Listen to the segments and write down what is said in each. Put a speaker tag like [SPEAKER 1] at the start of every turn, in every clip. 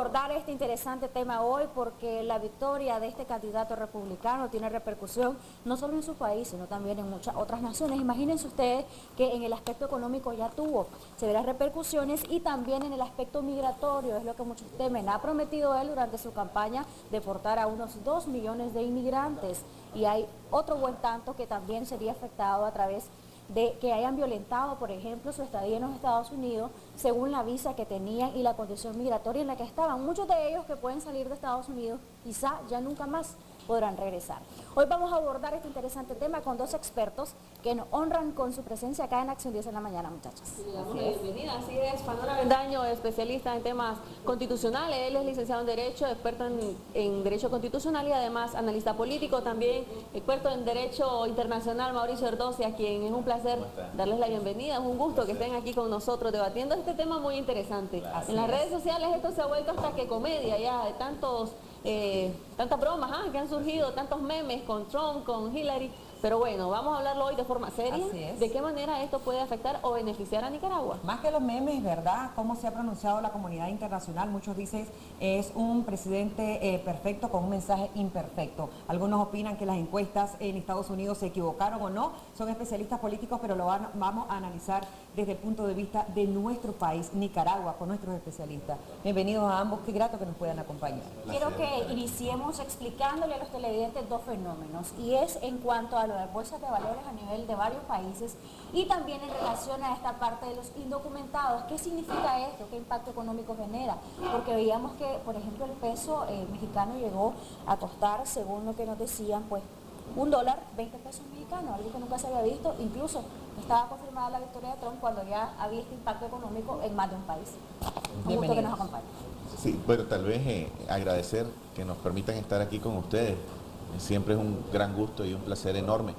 [SPEAKER 1] abordar este interesante tema hoy porque la victoria de este candidato republicano tiene repercusión no solo en su país, sino también en muchas otras naciones. Imagínense ustedes que en el aspecto económico ya tuvo severas repercusiones y también en el aspecto migratorio, es lo que muchos temen. Ha prometido él durante su campaña deportar a unos 2 millones de inmigrantes y hay otro buen tanto que también sería afectado a través de que hayan violentado, por ejemplo, su estadía en los Estados Unidos según la visa que tenían y la condición migratoria en la que estaban. Muchos de ellos que pueden salir de Estados Unidos quizá ya nunca más podrán regresar. Hoy vamos a abordar este interesante tema con dos expertos que nos honran con su presencia acá en Acción 10 en la mañana, muchachas.
[SPEAKER 2] Sí, bienvenida, así es. Pandora Avendaño, especialista en temas constitucionales. Él es licenciado en Derecho, experto en Derecho Constitucional y además analista político, también experto en Derecho Internacional, Mauricio Erdosi, a quien es un placer darles la bienvenida. Es un gusto que estén aquí con nosotros debatiendo este tema muy interesante. En las redes sociales esto se ha vuelto hasta que comedia ya, de tantas bromas que han surgido, tantos memes con Trump, con Hillary, pero bueno, vamos a hablarlo hoy de forma seria. ¿De qué manera esto puede afectar o beneficiar a Nicaragua?
[SPEAKER 3] Más que los memes, ¿verdad? ¿Cómo se ha pronunciado la comunidad internacional? Muchos dicen es un presidente perfecto con un mensaje imperfecto. Algunos opinan que las encuestas en Estados Unidos se equivocaron o no. Son especialistas políticos, pero vamos a analizar desde el punto de vista de nuestro país, Nicaragua, con nuestros especialistas. Bienvenidos a ambos, qué grato que nos puedan acompañar.
[SPEAKER 1] Quiero que iniciemos explicándole a los televidentes dos fenómenos, y es en cuanto a las bolsas de valores a nivel de varios países y también en relación a esta parte de los indocumentados. ¿Qué significa esto? ¿Qué impacto económico genera? Porque veíamos que, por ejemplo, el peso mexicano llegó a costar, según lo que nos decían, pues $1, 20 pesos mexicanos, algo que nunca se había visto. Incluso estaba confirmada la victoria de Trump cuando ya había este impacto económico en más de un país. Un gusto que nos acompañe.
[SPEAKER 4] Sí, bueno, tal vez agradecer que nos permitan estar aquí con ustedes. Siempre es un gran gusto y un placer enorme.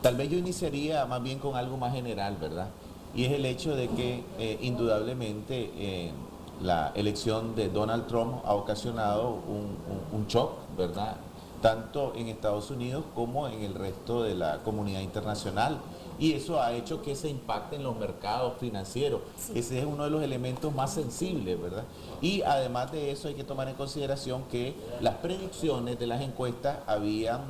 [SPEAKER 4] Tal vez yo iniciaría más bien con algo más general, ¿verdad? Y es el hecho de que indudablemente la elección de Donald Trump ha ocasionado un shock, ¿verdad? Tanto en Estados Unidos como en el resto de la comunidad internacional. Y eso ha hecho que se impacte en los mercados financieros. Sí. Ese es uno de los elementos más sensibles, ¿verdad? Y además de eso hay que tomar en consideración que las predicciones de las encuestas habían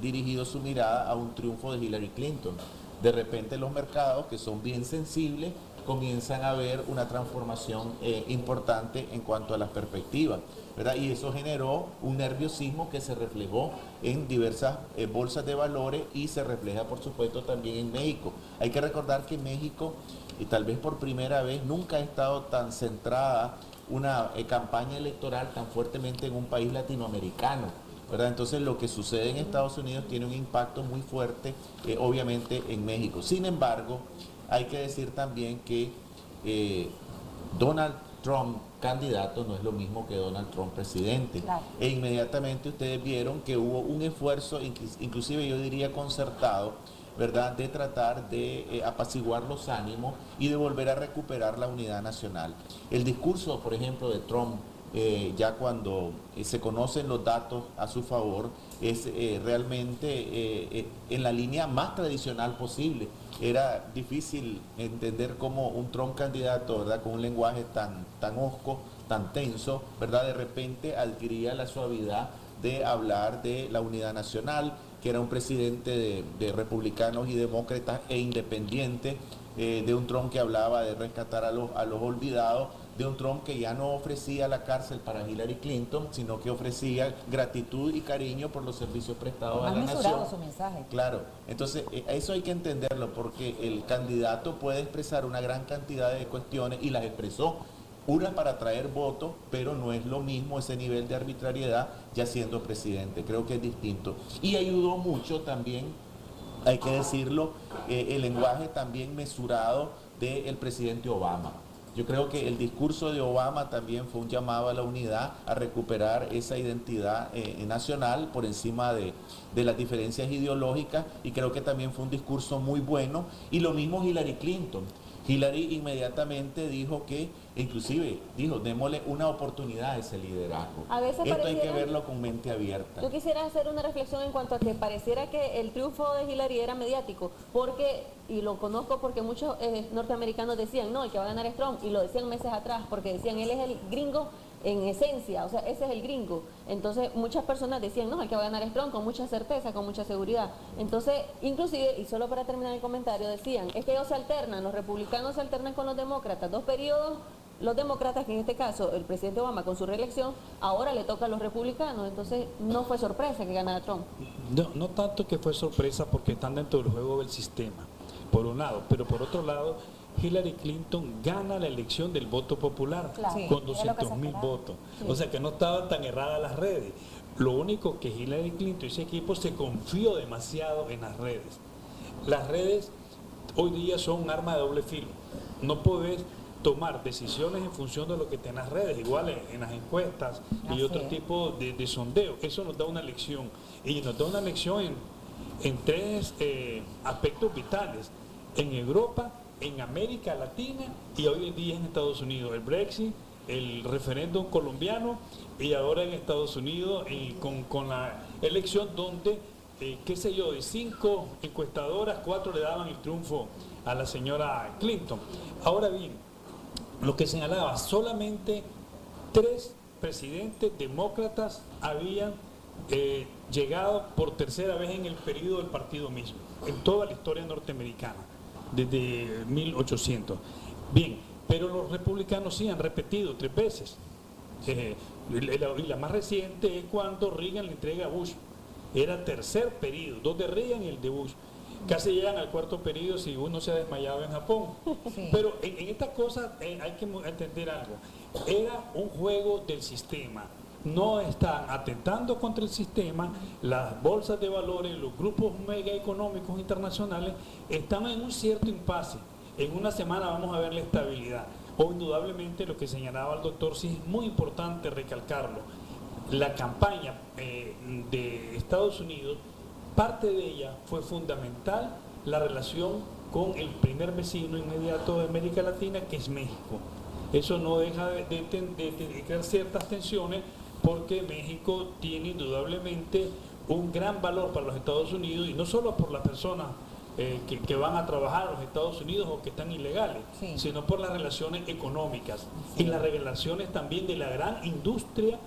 [SPEAKER 4] dirigido su mirada a un triunfo de Hillary Clinton. De repente los mercados, que son bien sensibles, comienzan a ver una transformación importante en cuanto a las perspectivas, ¿verdad? Y eso generó un nerviosismo que se reflejó en diversas bolsas de valores y se refleja, por supuesto, también en México. Hay que recordar que México, y tal vez por primera vez, nunca ha estado tan centrada una campaña electoral tan fuertemente en un país latinoamericano, ¿verdad? Entonces lo que sucede en Estados Unidos tiene un impacto muy fuerte, obviamente, en México. Sin embargo, hay que decir también que Donald Trump candidato no es lo mismo que Donald Trump presidente. Claro. E inmediatamente ustedes vieron que hubo un esfuerzo, inclusive yo diría concertado, ¿verdad?, de tratar de apaciguar los ánimos y de volver a recuperar la unidad nacional. El discurso, por ejemplo, de Trump, ya cuando se conocen los datos a su favor, es realmente en la línea más tradicional posible. Era difícil entender cómo un Trump candidato, ¿verdad?, con un lenguaje tan hosco, tan tenso, ¿verdad?, de repente adquiría la suavidad de hablar de la unidad nacional, que era un presidente de republicanos y demócratas e independientes, de un Trump que hablaba de rescatar a los olvidados, de un Trump que ya no ofrecía la cárcel para Hillary Clinton, sino que ofrecía gratitud y cariño por los servicios prestados a la nación.
[SPEAKER 3] Su mensaje.
[SPEAKER 4] Claro, entonces eso hay que entenderlo, porque el candidato puede expresar una gran cantidad de cuestiones y las expresó, una para atraer votos, pero no es lo mismo ese nivel de arbitrariedad ya siendo presidente. Creo que es distinto. Y ayudó mucho también, hay que decirlo, el lenguaje también mesurado del presidente Obama. Yo creo que el discurso de Obama también fue un llamado a la unidad, a recuperar esa identidad nacional por encima de las diferencias ideológicas, y creo que también fue un discurso muy bueno. Y lo mismo Hillary Clinton. Hillary inmediatamente dijo que, inclusive dijo, démosle una oportunidad a ese liderazgo.
[SPEAKER 2] A veces
[SPEAKER 4] esto hay que verlo con mente abierta.
[SPEAKER 2] Yo quisiera hacer una reflexión en cuanto a que pareciera que el triunfo de Hillary era mediático, porque, y lo conozco porque muchos norteamericanos decían, no, el que va a ganar es Trump, y lo decían meses atrás, porque decían, él es el gringo en esencia, o sea, ese es el gringo. Entonces muchas personas decían, no, el que va a ganar es Trump, con mucha certeza, con mucha seguridad. Entonces, inclusive, y solo para terminar el comentario, decían, es que ellos se alternan, los republicanos se alternan con los demócratas, 2 periodos, los demócratas, que en este caso el presidente Obama con su reelección, ahora le toca a los republicanos, entonces no fue sorpresa que ganara Trump.
[SPEAKER 5] No tanto que fue sorpresa porque están dentro del juego del sistema, por un lado, pero por otro lado, Hillary Clinton gana la elección del voto popular,
[SPEAKER 1] Claro,
[SPEAKER 5] con
[SPEAKER 1] sí, era lo que se
[SPEAKER 5] 200.000
[SPEAKER 1] esperaba.
[SPEAKER 5] votos.
[SPEAKER 1] Sí.
[SPEAKER 5] O sea que no estaban tan erradas las redes. Lo único que Hillary Clinton y ese equipo se confió demasiado en las redes. Las redes hoy día son un arma de doble filo. No podés tomar decisiones en función de lo que tenés en las redes, igual en las encuestas y
[SPEAKER 3] Así
[SPEAKER 5] otro
[SPEAKER 3] es.
[SPEAKER 5] tipo de sondeo. Eso nos da una lección. Y nos da una lección en 3 aspectos vitales. En Europa, en América Latina y hoy en día en Estados Unidos. El Brexit, el referéndum colombiano y ahora en Estados Unidos con la elección donde, qué sé yo, de 5 encuestadoras, 4 le daban el triunfo a la señora Clinton. Ahora bien, lo que señalaba, solamente 3 presidentes demócratas habían llegado por tercera vez en el periodo del partido mismo, en toda la historia norteamericana, desde 1800. Bien, pero los republicanos sí han repetido 3 veces. Y la más reciente es cuando Reagan le entrega a Bush. Era tercer periodo, 2 de Reagan y el de Bush. Casi llegan al 4.º periodo si uno se ha desmayado en Japón.
[SPEAKER 3] Sí.
[SPEAKER 5] Pero en estas cosas hay que entender algo. Era un juego del sistema. No están atentando contra el sistema. Las bolsas de valores, los grupos mega económicos internacionales están en un cierto impasse. En una semana vamos a ver la estabilidad. O indudablemente lo que señalaba el doctor, sí es muy importante recalcarlo. La campaña de Estados Unidos, parte de ella fue fundamental la relación con el primer vecino inmediato de América Latina, que es México. Eso no deja de crear ciertas tensiones porque México tiene indudablemente un gran valor para los Estados Unidos, y no solo por las personas que van a trabajar a los Estados Unidos o que están ilegales,
[SPEAKER 3] Sí.
[SPEAKER 5] sino por las relaciones económicas y las relaciones también de la gran industria,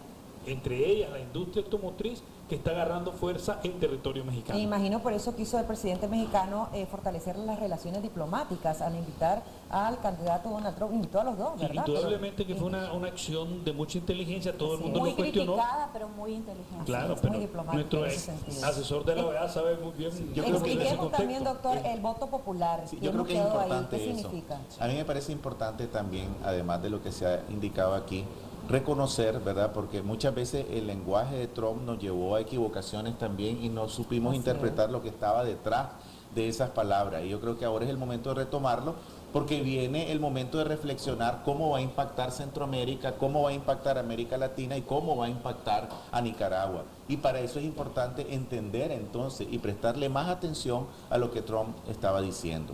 [SPEAKER 5] entre ellas la industria automotriz, que está agarrando fuerza en territorio mexicano.
[SPEAKER 3] Me imagino por eso quiso el presidente mexicano fortalecer las relaciones diplomáticas al invitar al candidato Donald Trump. Invitó a los dos, ¿verdad?
[SPEAKER 5] Indudablemente que
[SPEAKER 3] Pero-
[SPEAKER 5] fue una acción de mucha inteligencia, todo el
[SPEAKER 3] Así
[SPEAKER 5] mundo
[SPEAKER 1] Muy
[SPEAKER 5] lo cuestionó.
[SPEAKER 1] criticada, pero muy inteligente.
[SPEAKER 5] Claro,
[SPEAKER 3] es,
[SPEAKER 5] pero
[SPEAKER 3] muy diplomático
[SPEAKER 5] nuestro
[SPEAKER 3] en ese
[SPEAKER 5] ex
[SPEAKER 3] sentido.
[SPEAKER 5] asesor de la OEA sabe muy bien.
[SPEAKER 4] Yo creo que en ese
[SPEAKER 3] Expliquemos también,
[SPEAKER 5] contexto.
[SPEAKER 3] doctor, el voto popular.
[SPEAKER 4] Sí,
[SPEAKER 3] ¿Quién
[SPEAKER 4] yo creo
[SPEAKER 3] nos
[SPEAKER 4] que es
[SPEAKER 3] quedó ahí?
[SPEAKER 4] importante
[SPEAKER 3] ¿Qué
[SPEAKER 4] eso.
[SPEAKER 3] significa?
[SPEAKER 4] A mí me parece importante también, además de lo que se ha indicado aquí, reconocer, ¿verdad? Porque muchas veces el lenguaje de Trump nos llevó a equivocaciones también y no supimos
[SPEAKER 3] Así
[SPEAKER 4] interpretar lo que estaba detrás de esas palabras. Y yo creo que ahora es el momento de retomarlo, porque viene el momento de reflexionar cómo va a impactar Centroamérica, cómo va a impactar América Latina y cómo va a impactar a Nicaragua. Y para eso es importante entender entonces y prestarle más atención a lo que Trump estaba diciendo.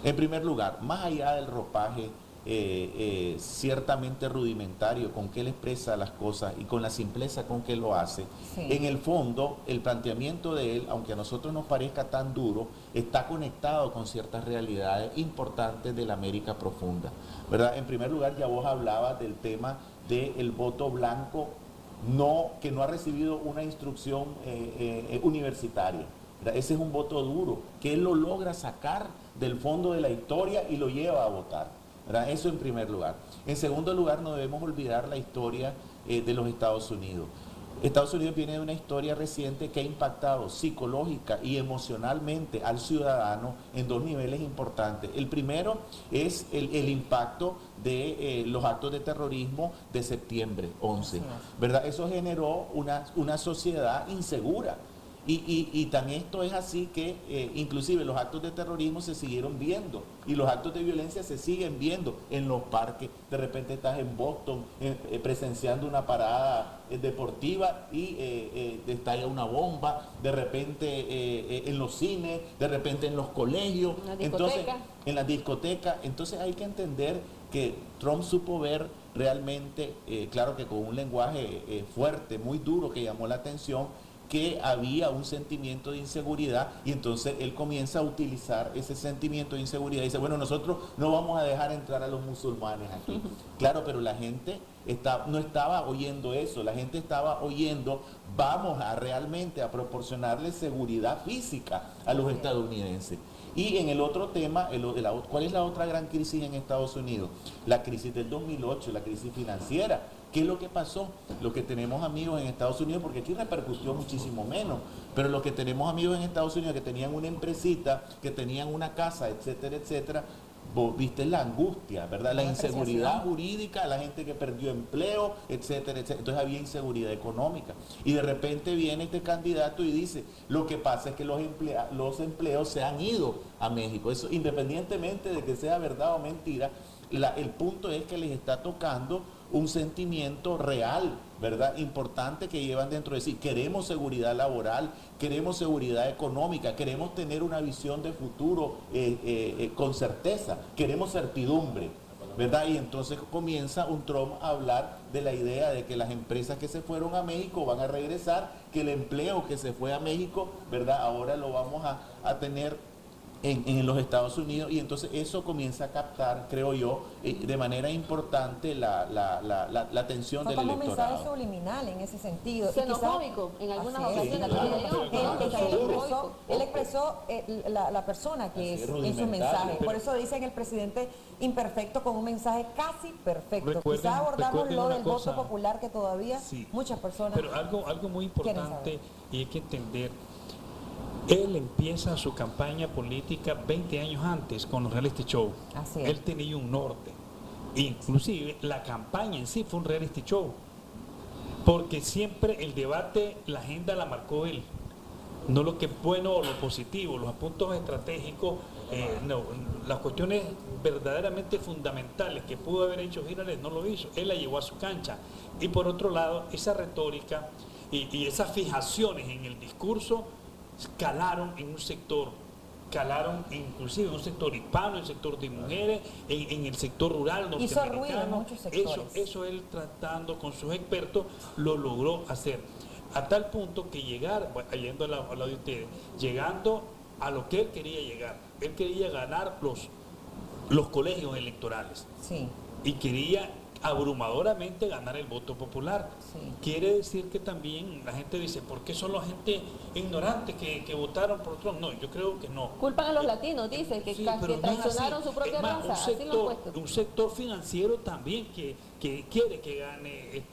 [SPEAKER 4] En primer lugar, más allá del ropaje ciertamente rudimentario con que él expresa las cosas y con la simpleza con que lo hace,
[SPEAKER 3] Sí.
[SPEAKER 4] en el fondo el planteamiento de él, aunque a nosotros nos parezca tan duro, está conectado con ciertas realidades importantes de la América profunda, ¿verdad? En primer lugar, ya vos hablabas del tema del voto blanco que no ha recibido una instrucción universitaria, ¿verdad? Ese es un voto duro que él lo logra sacar del fondo de la historia y lo lleva a votar, ¿verdad? Eso en primer lugar. En segundo lugar, no debemos olvidar la historia de los Estados Unidos. Estados Unidos viene de una historia reciente que ha impactado psicológica y emocionalmente al ciudadano en 2 niveles importantes. El primero es el impacto de los actos de terrorismo de septiembre 11, ¿verdad? Eso generó una sociedad insegura. Y también esto es así que inclusive los actos de terrorismo se siguieron viendo y los actos de violencia se siguen viendo en los parques. De repente estás en Boston presenciando una parada deportiva y estalla una bomba, de repente en los cines, de repente en los colegios,
[SPEAKER 2] En las
[SPEAKER 4] entonces
[SPEAKER 2] discotecas.
[SPEAKER 4] en las discotecas. Entonces hay que entender que Trump supo ver realmente, claro que con un lenguaje fuerte, muy duro, que llamó la atención, que había un sentimiento de inseguridad y entonces él comienza a utilizar ese sentimiento de inseguridad y dice, bueno, nosotros no vamos a dejar entrar a los musulmanes aquí. Claro, pero la gente no estaba oyendo eso, la gente estaba oyendo, vamos a realmente a proporcionarle seguridad física a los estadounidenses. Y en el otro tema, ¿cuál es la otra gran crisis en Estados Unidos? La crisis del 2008, la crisis financiera. ¿Qué es lo que pasó? Lo que tenemos amigos en Estados Unidos, porque aquí repercutió muchísimo menos, pero los que tenemos amigos en Estados Unidos que tenían una empresita, que tenían una casa, etcétera, etcétera, vos viste la angustia, ¿verdad? La inseguridad jurídica, la gente que perdió empleo, etcétera, etcétera. Entonces había inseguridad económica. Y de repente viene este candidato y dice, lo que pasa es que los empleos se han ido a México. Eso, independientemente de que sea verdad o mentira, el punto es que les está tocando un sentimiento real, ¿verdad? Importante que llevan dentro de sí. Queremos seguridad laboral, queremos seguridad económica, queremos tener una visión de futuro con certeza, queremos certidumbre, ¿verdad? Y entonces comienza un Trump a hablar de la idea de que las empresas que se fueron a México van a regresar, que el empleo que se fue a México, ¿verdad? Ahora lo vamos a tener en los Estados Unidos, y entonces eso comienza a captar, creo yo, de manera importante la atención del electorado.
[SPEAKER 3] Como un mensaje subliminal en ese sentido.
[SPEAKER 2] Xenofóbico, en algunas ocasiones.
[SPEAKER 3] Él expresó la persona que es en su mensaje. Por eso dicen el presidente imperfecto con un mensaje casi perfecto. Quizás abordamos lo del voto popular que todavía muchas personas.
[SPEAKER 5] Pero algo muy importante, y hay que entender. Él empieza su campaña política 20 años antes con los reality show.
[SPEAKER 3] Así es.
[SPEAKER 5] Él tenía un norte. Inclusive la campaña en sí fue un reality show. Porque siempre el debate, la agenda la marcó él. No lo que es bueno o lo positivo, los puntos estratégicos, no, las cuestiones verdaderamente fundamentales que pudo haber hecho Hillary no lo hizo. Él la llevó a su cancha. Y por otro lado, esa retórica y esas fijaciones en el discurso calaron en un sector, calaron inclusive en un sector hispano, en el sector de mujeres, en el sector rural norteamericano.
[SPEAKER 3] Hizo ruido en muchos sectores.
[SPEAKER 5] Eso él tratando con sus expertos lo logró hacer. A tal punto que yendo a la de ustedes, llegando a lo que él quería llegar. Él quería ganar los colegios electorales.
[SPEAKER 3] Sí.
[SPEAKER 5] Y quería abrumadoramente ganar el voto popular.
[SPEAKER 3] Sí.
[SPEAKER 5] Quiere decir que también la gente dice, ¿por qué son la gente ignorante que votaron por Trump? No, yo creo que no.
[SPEAKER 2] Culpan a los latinos, dice, que traicionaron su propia raza.
[SPEAKER 5] Un sector financiero también que quiere que gane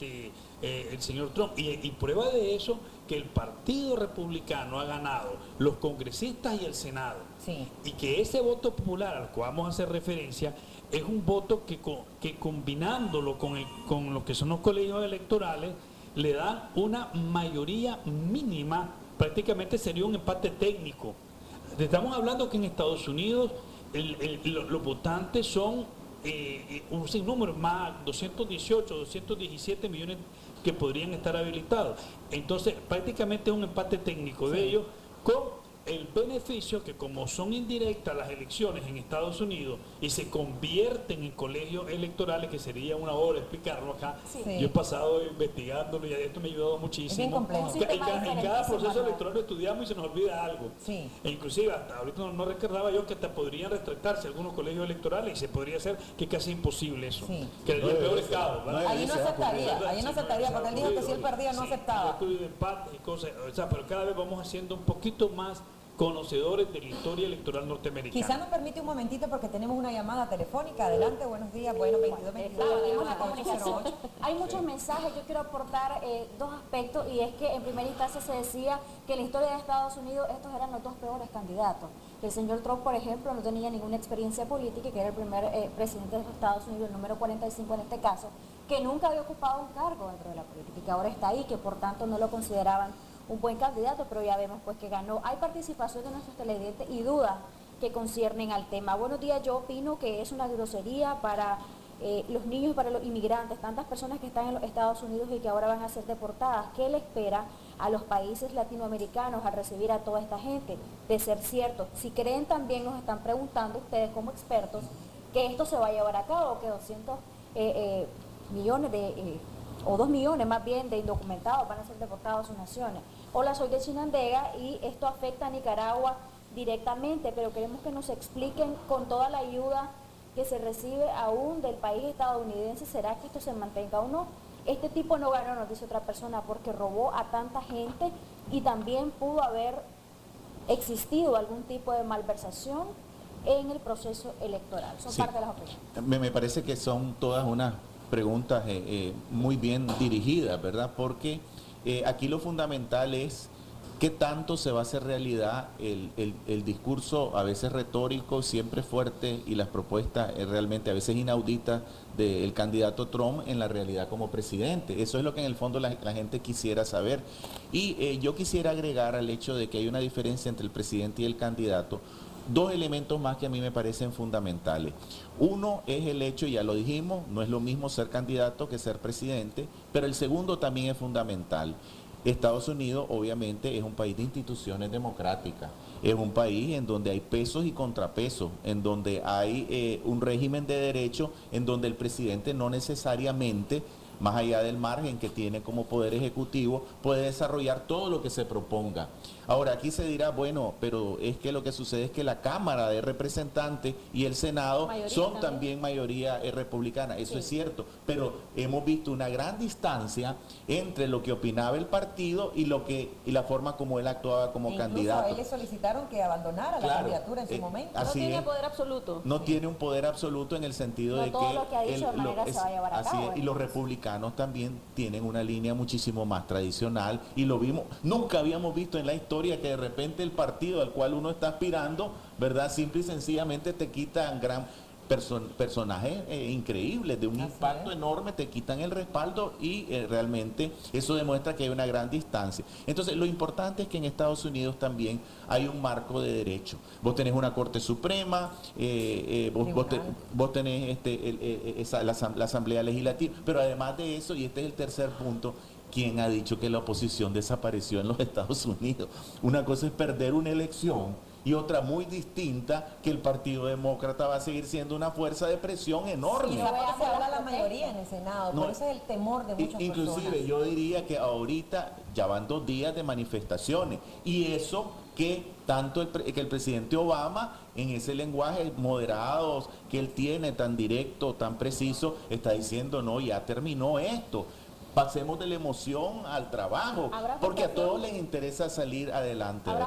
[SPEAKER 5] el señor Trump. Y prueba de eso, que el Partido Republicano ha ganado los congresistas y el Senado.
[SPEAKER 3] Sí.
[SPEAKER 5] Y que ese voto popular al que vamos a hacer referencia es un voto que combinándolo con lo que son los colegios electorales le dan una mayoría mínima, prácticamente sería un empate técnico. Estamos hablando que en Estados Unidos los votantes son un sinnúmero, más 218, 217 millones que podrían estar habilitados. Entonces prácticamente es un empate técnico de ellos, con el beneficio que como son indirectas las elecciones en Estados Unidos y se convierten en colegios electorales, que sería una hora explicarlo acá.
[SPEAKER 3] Sí.
[SPEAKER 5] Yo he pasado investigándolo y esto me ha ayudado muchísimo.
[SPEAKER 3] Es bien complejo.
[SPEAKER 5] En cada proceso electoral lo estudiamos y se nos olvida algo.
[SPEAKER 3] Sí.
[SPEAKER 5] E inclusive hasta ahorita no recordaba yo que hasta podrían retractarse algunos colegios electorales y se podría hacer que casi imposible eso.
[SPEAKER 3] Sí.
[SPEAKER 5] Que daría el peor estado, ¿verdad?
[SPEAKER 3] Ahí no aceptaría, porque él dijo que si él perdía no aceptaba.
[SPEAKER 5] Estudio de empates y cosas, pero cada vez vamos haciendo un poquito más conocedores de la historia electoral norteamericana.
[SPEAKER 3] Quizás nos permite un momentito porque tenemos una llamada telefónica. Adelante, buenos días. Bueno, 2222.
[SPEAKER 1] Tenemos la comunicación. Hay muchos mensajes. Yo quiero aportar dos aspectos, y es que en primera instancia se decía que en la historia de Estados Unidos estos eran los dos peores candidatos. Que el señor Trump, por ejemplo, no tenía ninguna experiencia política, que era el primer presidente de los Estados Unidos, el número 45 en este caso, que nunca había ocupado un cargo dentro de la política, y que ahora está ahí, que por tanto no lo consideraban un buen candidato, pero ya vemos pues que ganó. Hay participación de nuestros televidentes y dudas que conciernen al tema. Buenos días, yo opino que es una grosería para los niños y para los inmigrantes, tantas personas que están en los Estados Unidos y que ahora van a ser deportadas. ¿Qué le espera a los países latinoamericanos al recibir a toda esta gente? De ser cierto, si creen, también nos están preguntando ustedes como expertos que esto se va a llevar a cabo, que 200 millones de o 2 millones más bien, de indocumentados van a ser deportados a sus naciones. Hola, soy de Chinandega y esto afecta a Nicaragua directamente, pero queremos que nos expliquen con toda la ayuda que se recibe aún del país estadounidense, ¿será que esto se mantenga o no? Este tipo no ganó, nos dice otra persona, porque robó a tanta gente y también pudo haber existido algún tipo de malversación en el proceso electoral. Son
[SPEAKER 4] Sí.
[SPEAKER 1] parte de las opiniones.
[SPEAKER 4] Me parece que son todas unas preguntas muy bien dirigidas, ¿verdad? Porque aquí lo fundamental es qué tanto se va a hacer realidad el discurso, a veces retórico, siempre fuerte, y las propuestas realmente a veces inauditas del candidato Trump en la realidad como presidente. Eso es lo que en el fondo la gente quisiera saber. Y yo quisiera agregar al hecho de que hay una diferencia entre el presidente y el candidato, dos elementos más que a mí me parecen fundamentales. Uno es el hecho, ya lo dijimos, no es lo mismo ser candidato que ser presidente, pero el segundo también es fundamental. Estados Unidos obviamente es un país de instituciones democráticas, es un país en donde hay pesos y contrapesos, en donde hay un régimen de derecho, en donde el presidente no necesariamente, más allá del margen que tiene como poder ejecutivo, puede desarrollar todo lo que se proponga. Ahora, aquí se dirá, bueno, pero es que lo que sucede es que la Cámara de Representantes y el Senado son también mayoría republicana. Eso es cierto, pero hemos visto una gran distancia entre lo que opinaba el partido y la forma como él actuaba como candidato.
[SPEAKER 3] Incluso a él le solicitaron que abandonara la candidatura en su momento.
[SPEAKER 2] No
[SPEAKER 4] Así
[SPEAKER 2] tiene
[SPEAKER 4] es.
[SPEAKER 2] poder absoluto.
[SPEAKER 4] No tiene un poder absoluto en el sentido
[SPEAKER 1] No
[SPEAKER 4] de
[SPEAKER 1] todo
[SPEAKER 4] que
[SPEAKER 1] lo que ha dicho de manera se va a llevar a
[SPEAKER 4] así
[SPEAKER 1] cabo,
[SPEAKER 4] es, y los republicanos también tienen una línea muchísimo más tradicional, y lo vimos, nunca habíamos visto en la historia que de repente el partido al cual uno está aspirando, ¿verdad? Simple y sencillamente te quitan personajes increíbles, de un impacto enorme, te quitan el respaldo, y realmente eso demuestra que hay una gran distancia. Entonces, lo importante es que en Estados Unidos también hay un marco de derecho. Vos tenés una Corte Suprema, vos tenés la Asamblea Legislativa, pero además de eso, y este es el tercer punto, ¿quién ha dicho que la oposición desapareció en los Estados Unidos? Una cosa es perder una elección y otra muy distinta, que el Partido Demócrata va a seguir siendo una fuerza de presión enorme.
[SPEAKER 3] Y porque se habla la mayoría en el Senado, por eso es el temor de muchas
[SPEAKER 4] Inclusive
[SPEAKER 3] personas.
[SPEAKER 4] yo diría que ahorita ya van 2 días de manifestaciones, y eso que tanto que el presidente Obama, en ese lenguaje moderado que él tiene, tan directo, tan preciso, está diciendo, no, ya terminó esto. Pasemos de la emoción al trabajo, porque a todos les interesa salir adelante, ¿verdad?